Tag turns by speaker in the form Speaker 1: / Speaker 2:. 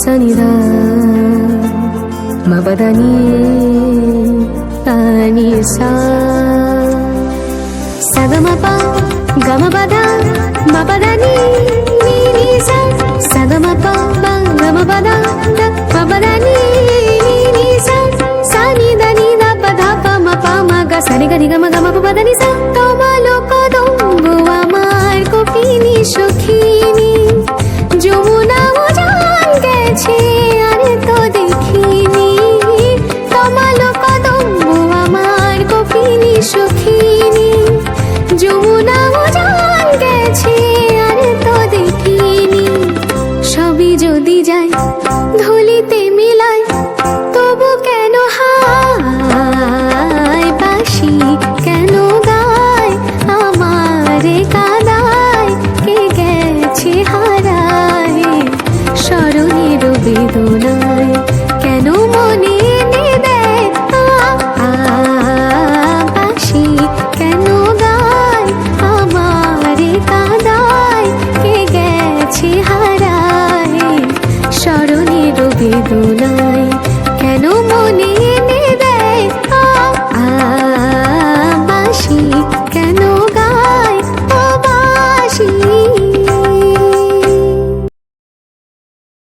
Speaker 1: సనిదా మపదని తానిసా సగమప గమపద మపదని నీనిసా సగమప గమపద మపదని నీనిసా సనిదని దపద పమ పమ గ సని గని గమ గమ పదని సా তোমালো কদম্বু আমার কপিনি সখিনী যমুনা উজান গেছে আর তো দেখিনি তোমালো কদম্বু আমার কপিনি সখিনী যমুনা উজান গেছে আর তো দেখিনি সবই যদি যায় ধুলিতে মিলায়